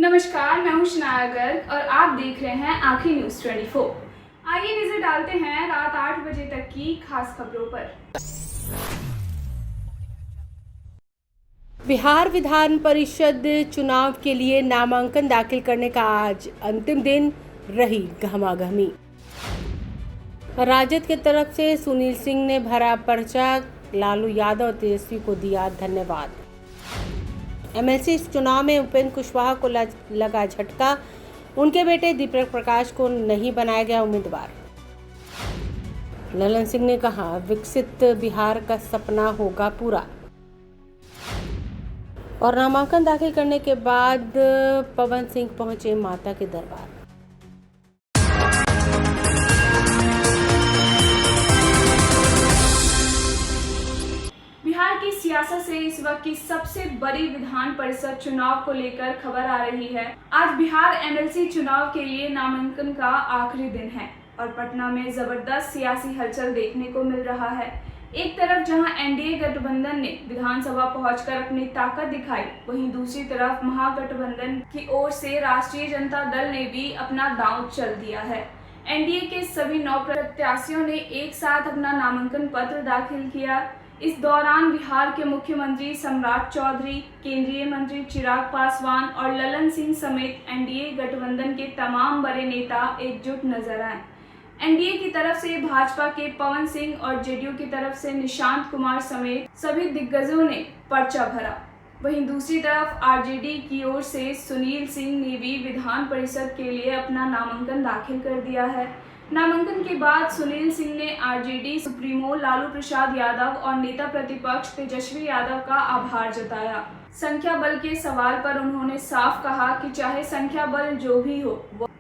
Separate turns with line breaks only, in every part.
नमस्कार, मैं हूं शनाया गर्ग और आप देख रहे हैं आखिर न्यूज़ 24। आइए नजर डालते हैं रात 8 बजे तक की खास खबरों पर।
बिहार विधान परिषद चुनाव के लिए नामांकन दाखिल करने का आज अंतिम दिन रही गहमागहमी। राजद की तरफ से सुनील सिंह ने भरा पर्चा, लालू यादव और तेजस्वी को दिया धन्यवाद। एमएलसी चुनाव में उपेंद्र कुशवाहा को लगा झटका, उनके बेटे दीपक प्रकाश को नहीं बनाया गया उम्मीदवार। ललन सिंह ने कहा, विकसित बिहार का सपना होगा पूरा। और नामांकन दाखिल करने के बाद पवन सिंह पहुंचे माता के दरबार।
बिहार की सियासत से इस वक्त की सबसे बड़ी विधान परिषद चुनाव को लेकर खबर आ रही है। आज बिहार एमएलसी चुनाव के लिए नामांकन का आखिरी दिन है और पटना में जबरदस्त सियासी हलचल देखने को मिल रहा है। एक तरफ जहां एनडीए गठबंधन ने विधानसभा पहुंचकर अपनी ताकत दिखाई, वहीं दूसरी तरफ महागठबंधन की ओर से राष्ट्रीय जनता दल ने भी अपना दांव चल दिया है। एनडीए के सभी 9 प्रत्याशियों ने एक साथ अपना नामांकन पत्र दाखिल किया। इस दौरान बिहार के मुख्यमंत्री सम्राट चौधरी, केंद्रीय मंत्री चिराग पासवान और ललन सिंह समेत एनडीए गठबंधन के तमाम बड़े नेता एकजुट नजर आए। एनडीए की तरफ से भाजपा के पवन सिंह और जेडीयू की तरफ से निशांत कुमार समेत सभी दिग्गजों ने पर्चा भरा। वहीं दूसरी तरफ आरजेडी की ओर से सुनील सिंह ने भी विधान परिषद के लिए अपना नामांकन दाखिल कर दिया है। नामांकन के बाद सुनील सिंह ने आरजेडी सुप्रीमो लालू प्रसाद यादव और नेता प्रतिपक्ष तेजस्वी यादव का आभार जताया। संख्या बल के सवाल पर उन्होंने साफ कहा कि चाहे संख्या बल जो भी हो,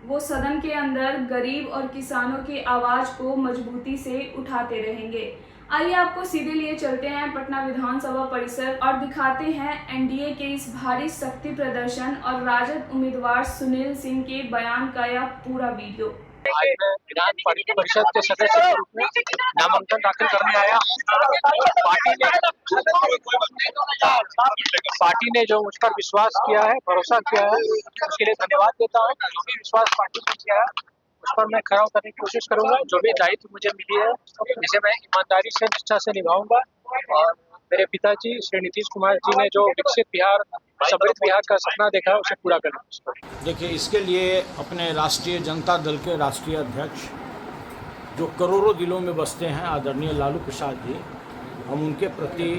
वो सदन के अंदर गरीब और किसानों की आवाज को मजबूती से उठाते रहेंगे। आइए आपको सीधे लिए चलते हैं पटना विधानसभा परिसर और दिखाते हैं एनडीए के इस भारी शक्ति प्रदर्शन और राजद उम्मीदवार सुनील सिंह के बयान का यह पूरा वीडियो।
आज मैं विधान परिषद के सदस्य के रूप में नामांकन दाखिल करने आया। पार्टी ने जो मुझ पर विश्वास किया है, भरोसा किया है, उसके लिए धन्यवाद देता हूँ। जो भी विश्वास पार्टी ने किया है उस पर मैं खरा उतरने की कोशिश करूंगा। जो भी दायित्व मुझे मिली है इसे मैं ईमानदारी से, निष्ठा से निभाऊंगा। और मेरे पिताजी श्री नीतीश कुमार जी ने जो विकसित बिहार, समृद्ध बिहार का सपना देखा उसे पूरा करेंगे।
देखिए, इसके लिए अपने राष्ट्रीय जनता दल के राष्ट्रीय अध्यक्ष जो करोड़ों दिलों में बसते हैं, आदरणीय लालू प्रसाद जी, हम उनके प्रति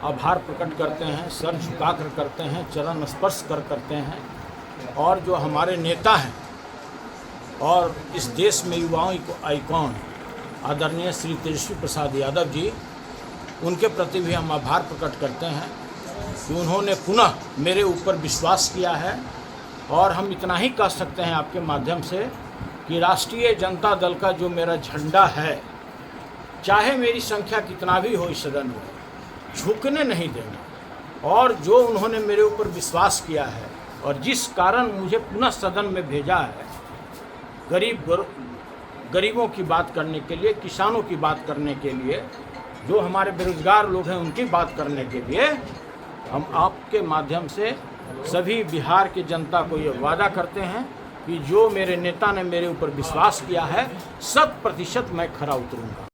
आभार प्रकट करते हैं, सर झुकाकर करते हैं, चरण स्पर्श करते हैं। और जो हमारे नेता हैं और इस देश में युवाओं को आइकॉन आदरणीय श्री तेजस्वी प्रसाद यादव जी, उनके प्रति भी हम आभार प्रकट करते हैं कि उन्होंने पुनः मेरे ऊपर विश्वास किया है। और हम इतना ही कह सकते हैं आपके माध्यम से कि राष्ट्रीय जनता दल का जो मेरा झंडा है, चाहे मेरी संख्या कितना भी हो इस सदन में, झुकने नहीं देना। और जो उन्होंने मेरे ऊपर विश्वास किया है और जिस कारण मुझे पुनः सदन में भेजा है, गरीबों की बात करने के लिए, किसानों की बात करने के लिए, जो हमारे बेरोजगार लोग हैं उनकी बात करने के लिए, हम आपके माध्यम से सभी बिहार की जनता को ये वादा करते हैं कि जो मेरे नेता ने मेरे ऊपर विश्वास किया है, 100% मैं खरा उतरूंगा।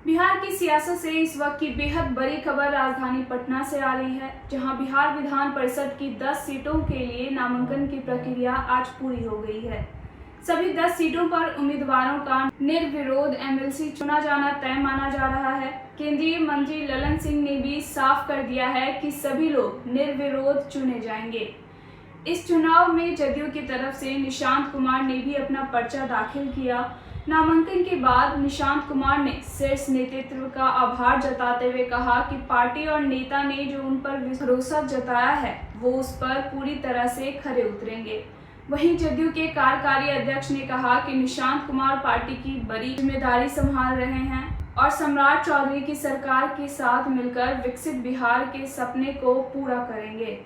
बिहार की सियासत से इस वक्त की बेहद बड़ी खबर राजधानी पटना से आ रही है, जहां बिहार विधान परिषद की 10 सीटों के लिए नामांकन की प्रक्रिया आज पूरी हो गई है। सभी 10 सीटों पर उम्मीदवारों का निर्विरोध एमएलसी चुना जाना तय माना जा रहा है। केंद्रीय मंत्री ललन सिंह ने भी साफ कर दिया है कि सभी लोग निर्विरोध चुने जाएंगे। इस चुनाव में जदयू की तरफ से निशांत कुमार ने भी अपना पर्चा दाखिल किया। नामांकन के बाद निशांत कुमार ने शीर्ष नेतृत्व का आभार जताते हुए कहा कि पार्टी और नेता ने जो उन पर भरोसा जताया है, वो उस पर पूरी तरह से खरे उतरेंगे। वहीं जदयू के कार्यकारी अध्यक्ष ने कहा कि निशांत कुमार पार्टी की बड़ी जिम्मेदारी संभाल रहे हैं और सम्राट चौधरी की सरकार के साथ मिलकर विकसित बिहार के सपने को पूरा करेंगे।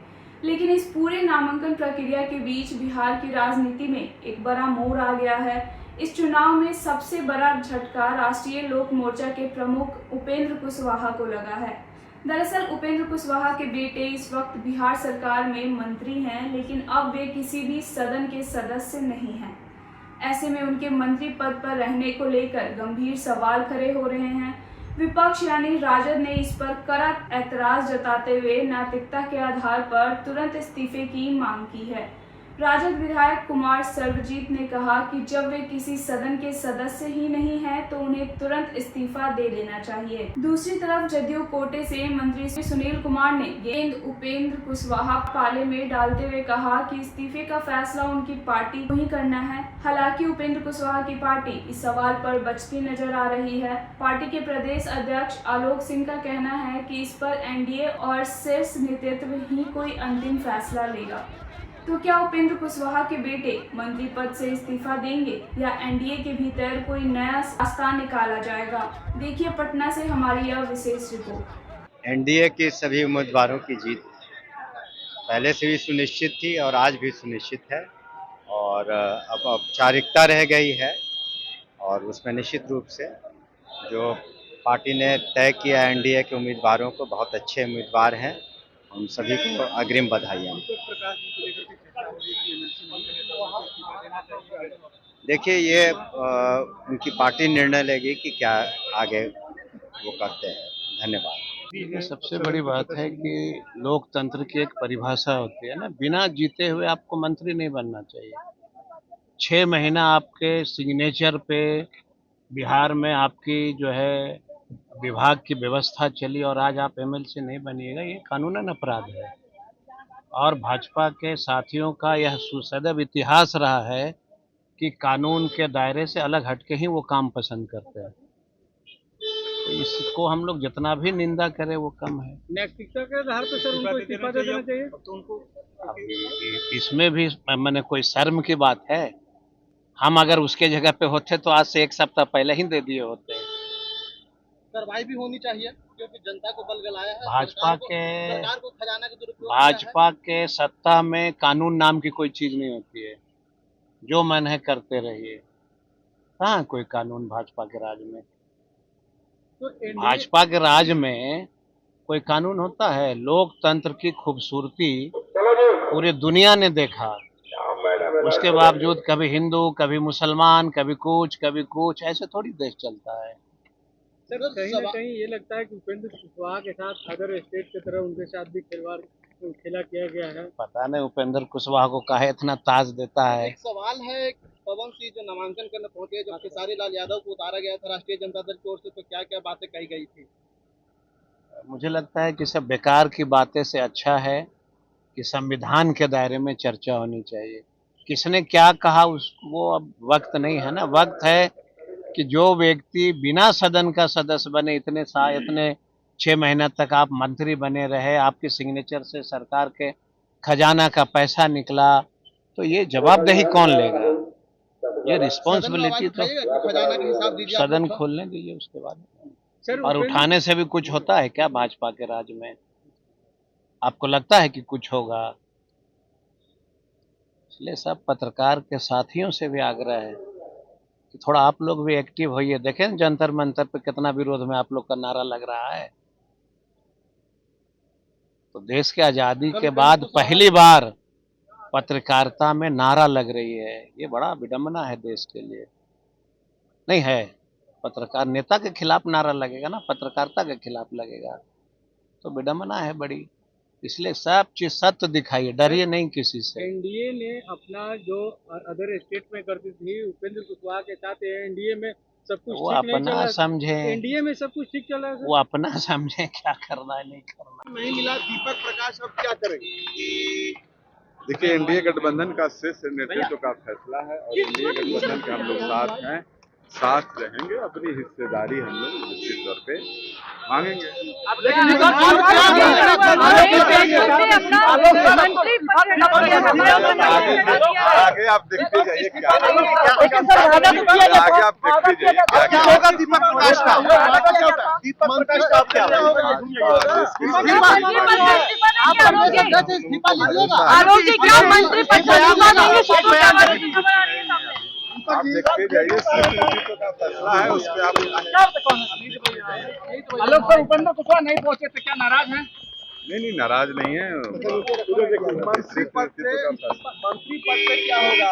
लेकिन इस पूरे नामांकन प्रक्रिया के बीच बिहार की राजनीति में एक बड़ा मोड़ आ गया है। इस चुनाव में सबसे बड़ा झटका राष्ट्रीय लोक मोर्चा के प्रमुख उपेंद्र कुशवाहा को लगा है। दरअसल उपेंद्र कुशवाहा के बेटे इस वक्त बिहार सरकार में मंत्री हैं, लेकिन अब वे किसी भी सदन के सदस्य नहीं हैं। ऐसे में उनके मंत्री पद पर रहने को लेकर गंभीर सवाल खड़े हो रहे हैं। विपक्ष यानी राजद ने इस पर कड़ा ऐतराज जताते हुए नैतिकता के आधार पर तुरंत इस्तीफे की मांग की है। राजद विधायक कुमार सर्वजीत ने कहा कि जब वे किसी सदन के सदस्य ही नहीं हैं तो उन्हें तुरंत इस्तीफा दे देना चाहिए। दूसरी तरफ जदयू कोटे से मंत्री सुनील कुमार ने गेंद उपेंद्र कुशवाहा पाले में डालते हुए कहा कि इस्तीफे का फैसला उनकी पार्टी को ही करना है। हालांकि उपेंद्र कुशवाहा की पार्टी इस सवाल पर बचती नजर आ रही है। पार्टी के प्रदेश अध्यक्ष आलोक सिंह का कहना है कि इस पर एनडीए और शीर्ष नेतृत्व ही कोई अंतिम फैसला लेगा। तो क्या उपेंद्र कुशवाहा के बेटे मंत्री पद से इस्तीफा देंगे या एनडीए के भीतर कोई नया रास्ता निकाला जाएगा? देखिए पटना से हमारी यह विशेष रिपोर्ट।
एनडीए के सभी उम्मीदवारों की जीत पहले से भी सुनिश्चित थी और आज भी सुनिश्चित है और अब औपचारिकता रह गई है और उसमें निश्चित रूप से जो पार्टी ने तय किया एनडीए के उम्मीदवारों को बहुत अच्छे उम्मीदवार हैं। हम सभी को अग्रिम बधाइयाँ। देखिए ये उनकी पार्टी निर्णय लेगी कि क्या आगे वो करते हैं। धन्यवाद।
ये सबसे बड़ी बात है कि लोकतंत्र की एक परिभाषा होती है ना, बिना जीते हुए आपको मंत्री नहीं बनना चाहिए। 6 महीना आपके सिग्नेचर पे बिहार में आपकी जो है विभाग की व्यवस्था चली और आज आप एमएलसी नहीं बनिएगा, ये कानूनन अपराध है। और भाजपा के साथियों का यह सुसदैव इतिहास रहा है कि कानून के दायरे से अलग हटके ही वो काम पसंद करते हैं। तो इसको हम लोग जितना भी निंदा करें वो कम है।
नैतिकता के आधार पर सर उनको इस्तीफा दे देना चाहिए तो उनको
इसमें भी मैंने कोई शर्म की बात है? हम अगर उसके जगह पे होते तो आज से 1 सप्ताह पहले ही दे दिए होते।
कार्रवाई भी होनी चाहिए क्योंकि जनता को बलगलाया है।
भाजपा
सरकार को खजाना का दुरुपयोग
भाजपा के सत्ता में कानून नाम की कोई चीज नहीं होती है। जो मन है करते रहिए। कहाँ कोई कानून भाजपा के राज में?
तो
भाजपा के राज में कोई कानून होता है? लोकतंत्र की खूबसूरती पूरी दुनिया ने देखा, उसके बावजूद कभी हिंदू, कभी मुसलमान, कभी कुछ ऐसे थोड़ी देश चलता है।
सर कहीं ना कहीं ये लगता है कि उपेंद्र कुशवाहा के साथ अदर स्टेट की तरह उनके साथ भी खेला किया गया है।
पता नहीं उपेंद्र कुशवाहा को काहे इतना ताज देता है।
एक सवाल है, पवन सिंह जो नामांकन करने पहुंचे, जो खेसारी लाल यादव को उतारा गया था राष्ट्रीय जनता दल की ओर से, तो क्या क्या बातें कही गई थी?
मुझे लगता है कि सब बेकार की बातें से अच्छा है कि संविधान के दायरे में चर्चा होनी चाहिए। किसने क्या कहा वो अब वक्त नहीं है ना। वक्त है कि जो व्यक्ति बिना सदन का सदस्य बने इतने 6 महीना तक आप मंत्री बने रहे, आपके सिग्नेचर से सरकार के खजाना का पैसा निकला, तो ये जवाबदेही कौन लेगा? ये रिस्पॉन्सिबिलिटी तो
खजाना के हिसाब दीजिए,
सदन खोलने दीजिए उसके बाद। और उठाने से भी कुछ होता है क्या भाजपा के राज में? आपको लगता है कि कुछ होगा? इसलिए सब पत्रकार के साथियों से भी आग्रह है कि थोड़ा आप लोग भी एक्टिव होइए। देखें जंतर मंतर पे कितना विरोध में आप लोग का नारा लग रहा है। तो देश के आजादी के बाद पहली बार पत्रकारिता में नारा लग रही है। ये बड़ा विडंबना है देश के लिए। नहीं है, पत्रकार नेता के खिलाफ नारा लगेगा ना, पत्रकारिता के खिलाफ लगेगा तो विडंबना है बड़ी। इसलिए सब चीज सत्य दिखाइए, डरिए नहीं किसी से।
एनडीए ने अपना जो अदर स्टेट में करती थी उपेंद्र कुशवाहा के साथ, एनडीए में सब कुछ
वो
ठीक नहीं
अपना
चला।
समझे,
एनडीए में सब कुछ ठीक चला।
वो अपना समझे क्या करना है नहीं करना।
नहीं मिला दीपक प्रकाश, अब क्या करेंगे?
देखिए एनडीए गठबंधन का शीर्ष नेतृत्व का फैसला है और एनडीए गठबंधन के हम लोग साथ हैं, साथ रहेंगे। अपनी हिस्सेदारी हम लोग निश्चित तौर पे मांगेंगे। आगे आप देखते जाइए क्या आगे आप देखते जाइए क्या होगा। दीपक प्रकाश का आप देखते जाइए, शीर्ष नेतृत्व का फैसला है, उस पर आप
आलोक सर उपेंद्र कुशवाहा नहीं पहुंचे थे, क्या नाराज हैं?
नहीं नाराज नहीं है।
मंत्री पद पे क्या होगा?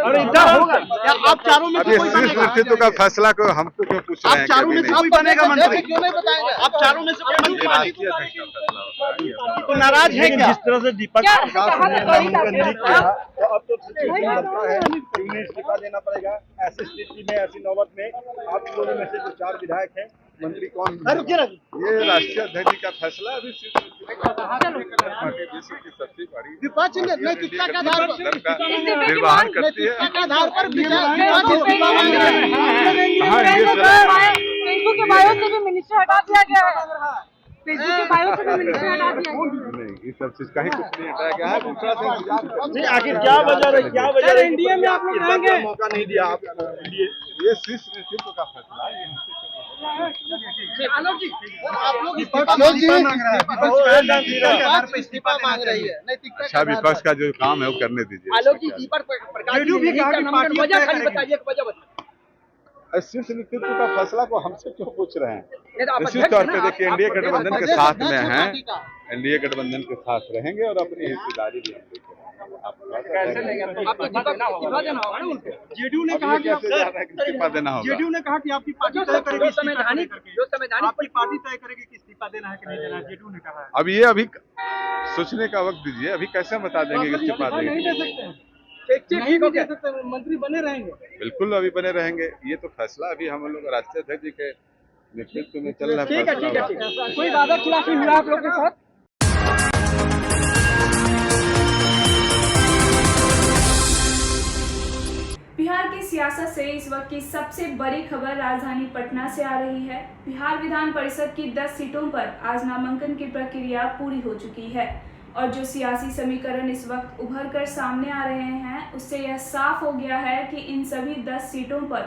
अरे क्या होगा? क्या आप चारों में
अब
से
ये
कोई
शीर्ष
बनेगा?
नेतृत्व का फैसला को हमको क्यों पूछ रहे
आप
हैं?
चारों में से कोई बनेगा मंत्री?
क्यों नहीं बताएंगे?
आप चारों में से कोई
ये
मंत्री?
राष्ट्रीय अध्यक्ष का फैसला होता है।
तो नाराज है क्या?
जिस तरह से दीपक प्रकाश ने नामांकन नहीं किया तो अब तो सिचुएशन बनता है कि उन्हें इस्तीफा देना पड़ेगा। ऐसी स्थिति में, ऐसी नौबत में आप लोगों में से जो 4 विधायक हैं, मंत्री कौन?
ये राष्ट्रीय अध्यक्ष जी का फैसला है। अभी शीर्ष नेतृत्व पार्टी विश्व की सबसे बड़ी
विपक्ष ने नैतिकता के आधार पर
दल का निर्वहन करती है।
के आधार पर विपक्ष इस्तीफा मांग रहे हैं।
हाँ, ये सब
फेसबुक के बायो से भी मिनिस्टर हटा दिया गया है। फेसबुक के बायो से भी मिनिस्टर हटा दिया गया है।
नहीं, ये सब चीज कहीं कुछ नहीं हटाया गया है। दूसरा से इंतजार
नहीं, आखिर क्या वजह है? क्या वजह है? एनडीए में आप लोग रहेंगे, मौका नहीं दिया आप एनडीए।
ये शीर्ष नेतृत्व का फैसला है।
आलोक जी, आप लोग इस्तीफा मांग रही है। नैतिकता
अच्छा, विपक्ष का जो काम है वो करने दीजिए।
आलोक जी, दीपक प्रकाश जी ने कहा कि पार्टी वजह खाली बताइए, वजह बताइए।
शीर्ष नेतृत्व का फैसला को हमसे क्यों पूछ रहे हैं? निश्चित तौर पे देखिए, एनडीए गठबंधन के साथ में हैं, एनडीए गठबंधन के साथ रहेंगे और अपनी हिस्सेदारी भी हम देखेंगे।
जेडीयू ने कहा कि
इस्तीफा देना होगा।
जेडीयू ने कहा कि आपकी पार्टी तय करेगी आपकी पार्टी तय करेगी कि इस्तीफा देना है कि नहीं देना है। जेडीयू ने कहा है।
अब ये अभी सोचने का वक्त दीजिए, अभी कैसे बता देंगे कि इस्तीफा देंगे?
नहीं भी दे सकते, मंत्री बने रहेंगे।
बिल्कुल अभी बने रहेंगे। ये तो फैसला अभी हम लोग राष्ट्रीय अध्यक्ष जी के नेतृत्व में चल रहा है।
कोई वादा खिलाफी हुआ आप लोग के साथ?
बिहार की सियासत से इस वक्त की सबसे बड़ी खबर राजधानी पटना से आ रही है। बिहार विधान परिषद की 10 सीटों पर आज नामांकन की प्रक्रिया पूरी हो चुकी है और जो सियासी समीकरण इस वक्त उभर कर सामने आ रहे हैं, उससे यह साफ हो गया है कि इन सभी 10 सीटों पर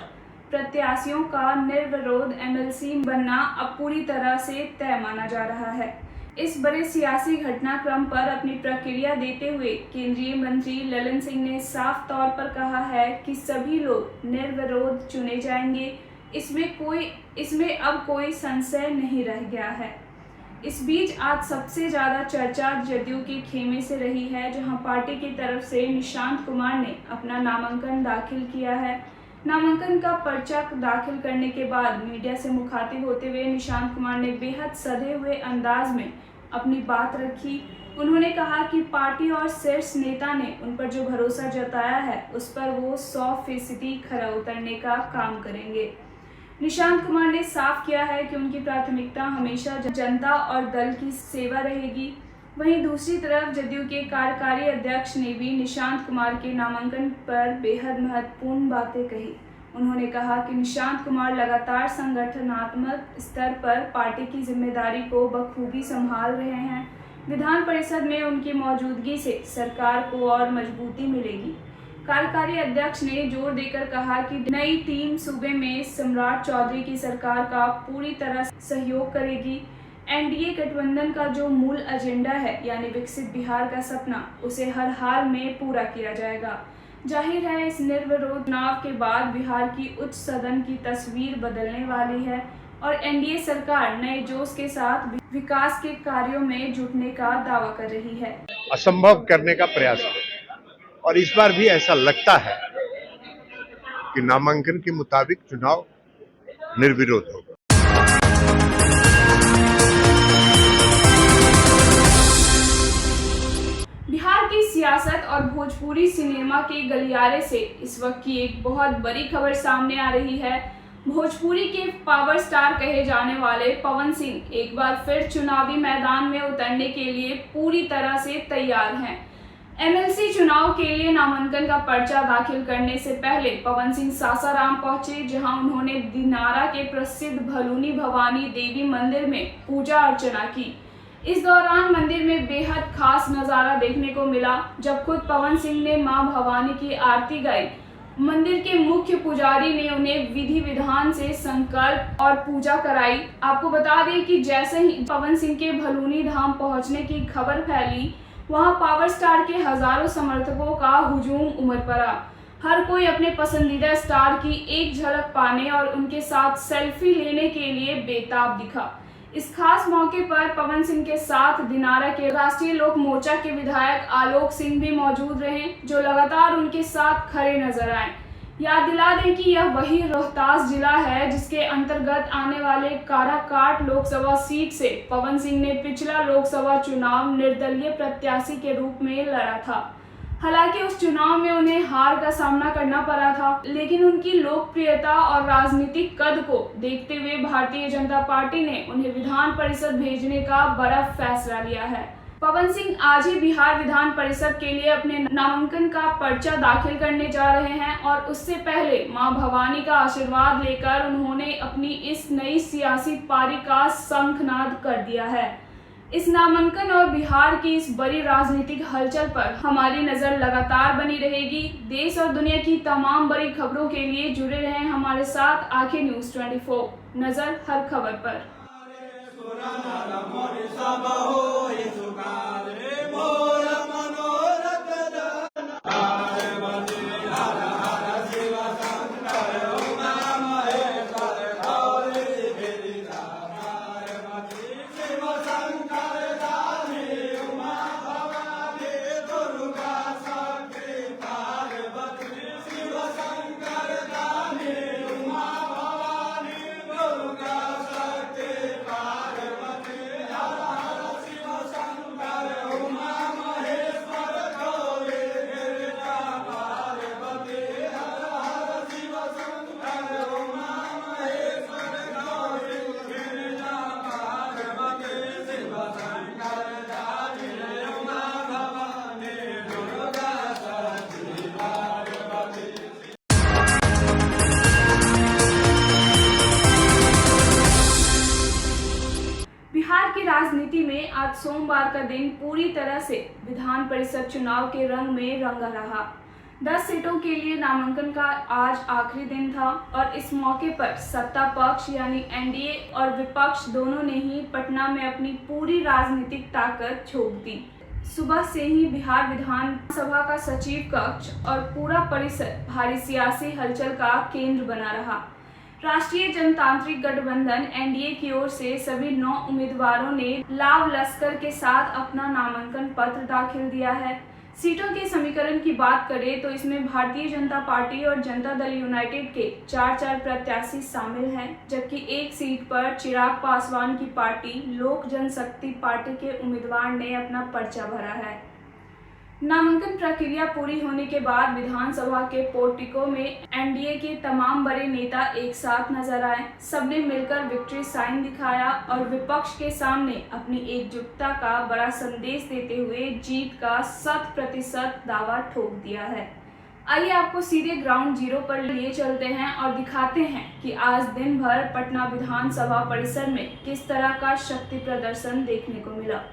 प्रत्याशियों का निर्विरोध एमएलसी बनना अब पूरी तरह से तय माना जा रहा है। इस बड़े सियासी घटनाक्रम पर अपनी प्रतिक्रिया देते हुए केंद्रीय मंत्री ललन सिंह ने साफ तौर पर कहा है कि सभी लोग निर्विरोध चुने जाएंगे। इसमें अब कोई संशय नहीं रह गया है। इस बीच आज सबसे ज्यादा चर्चा जदयू के खेमे से रही है, जहां पार्टी की तरफ से निशांत कुमार ने अपना नामांकन दाखिल किया है। नामांकन का पर्चा दाखिल करने के बाद मीडिया से मुखातिब होते हुए निशांत कुमार ने बेहद सधे हुए अंदाज में अपनी बात रखी। उन्होंने कहा कि पार्टी और शीर्ष नेता ने उन पर जो भरोसा जताया है, उस पर वो 100% खरा उतरने का काम करेंगे। निशांत कुमार ने साफ किया है कि उनकी प्राथमिकता हमेशा जनता और दल की सेवा रहेगी। वहीं दूसरी तरफ जदयू के कार्यकारी अध्यक्ष ने भी निशांत कुमार के नामांकन पर बेहद महत्वपूर्ण बातें कही। उन्होंने कहा कि निशांत कुमार लगातार संगठनात्मक स्तर पर पार्टी की जिम्मेदारी को बखूबी संभाल रहे हैं। विधान परिषद में उनकी मौजूदगी से सरकार को और मजबूती मिलेगी। कार्यकारी अध्यक्ष ने जोर देकर कहा कि नई टीम सूबे में सम्राट चौधरी की सरकार का पूरी तरह सहयोग करेगी। एनडीए गठबंधन का जो मूल एजेंडा है, यानी विकसित बिहार का सपना, उसे हर हाल में पूरा किया जाएगा। जाहिर है इस निर्विरोध चुनाव के बाद बिहार की उच्च सदन की तस्वीर बदलने वाली है और एनडीए सरकार नए जोश के साथ विकास के कार्यों में जुटने का दावा कर रही है।
असंभव करने का प्रयास है और इस बार भी ऐसा लगता है कि नामांकन के मुताबिक चुनाव निर्विरोध होगा।
बिहार की सियासत और भोजपुरी सिनेमा के गलियारे से इस वक्त की एक बहुत बड़ी खबर सामने आ रही है। भोजपुरी के पावर स्टार कहे जाने वाले पवन सिंह एक बार फिर चुनावी मैदान में उतरने के लिए पूरी तरह से तैयार हैं। एमएलसी चुनाव के लिए नामांकन का पर्चा दाखिल करने से पहले पवन सिंह सासाराम पहुंचे, जहां उन्होंने दिनारा के प्रसिद्ध भलूनी भवानी देवी मंदिर में पूजा अर्चना की। इस दौरान मंदिर में बेहद खास नज़ारा देखने को मिला, जब खुद पवन सिंह ने मां भवानी की आरती गाई। मंदिर के मुख्य पुजारी ने उन्हें विधि विधान से संकल्प और पूजा कराई। आपको बता दें कि जैसे ही पवन सिंह के भलूनी धाम पहुंचने की खबर फैली, वहां पावर स्टार के हजारों समर्थकों का हुजूम उमड़ पड़ा। हर कोई अपने पसंदीदा स्टार की एक झलक पाने और उनके साथ सेल्फी लेने के लिए बेताब दिखा। इस खास मौके पर पवन सिंह के साथ दिनारा के राष्ट्रीय लोक मोर्चा के विधायक आलोक सिंह भी मौजूद रहे, जो लगातार उनके साथ खड़े नजर आए। याद दिला दें कि यह वही रोहतास जिला है जिसके अंतर्गत आने वाले काराकाट लोकसभा सीट से पवन सिंह ने पिछला लोकसभा चुनाव निर्दलीय प्रत्याशी के रूप में लड़ा था। हालांकि उस चुनाव में उन्हें हार का सामना करना पड़ा था, लेकिन उनकी लोकप्रियता और राजनीतिक कद को देखते हुए भारतीय जनता पार्टी ने उन्हें विधान परिषद भेजने का बड़ा फैसला लिया है। पवन सिंह आज ही बिहार विधान परिषद के लिए अपने नामांकन का पर्चा दाखिल करने जा रहे हैं और उससे पहले मां भवानी का आशीर्वाद लेकर उन्होंने अपनी इस नई सियासी पारी का शंखनाद कर दिया है। इस नामांकन और बिहार की इस बड़ी राजनीतिक हलचल पर हमारी नजर लगातार बनी रहेगी। देश और दुनिया की तमाम बड़ी खबरों के लिए जुड़े रहें हमारे साथ आंखें न्यूज़ 24, नजर हर खबर पर। बिहार की राजनीति में आज सोमवार का दिन पूरी तरह से विधान परिषद चुनाव के रंग में रंगा रहा। 10 सीटों के लिए नामांकन का आज आखिरी दिन था और इस मौके पर सत्ता पक्ष यानी एनडीए और विपक्ष दोनों ने ही पटना में अपनी पूरी राजनीतिक ताकत झोंक दी। सुबह से ही बिहार विधानसभा का सचिव कक्ष और पूरा परिसर भारी सियासी हलचल का केंद्र बना रहा। राष्ट्रीय जनतांत्रिक गठबंधन एनडीए की ओर से सभी 9 उम्मीदवारों ने लाव लश्कर के साथ अपना नामांकन पत्र दाखिल दिया है। सीटों के समीकरण की बात करें तो इसमें भारतीय जनता पार्टी और जनता दल यूनाइटेड के 4 प्रत्याशी शामिल हैं, जबकि एक सीट पर चिराग पासवान की पार्टी लोक जनशक्ति पार्टी के उम्मीदवार ने अपना पर्चा भरा है। नामांकन प्रक्रिया पूरी होने के बाद विधानसभा के पोर्टिको में एनडीए के तमाम बड़े नेता एक साथ नजर आए। सबने मिलकर विक्ट्री साइन दिखाया और विपक्ष के सामने अपनी एकजुटता का बड़ा संदेश देते हुए जीत का 100% दावा ठोक दिया है। आइए आपको सीधे ग्राउंड जीरो पर लिए चलते हैं और दिखाते हैं कि आज दिन भर पटना विधानसभा परिसर में किस तरह का शक्ति प्रदर्शन देखने को मिला।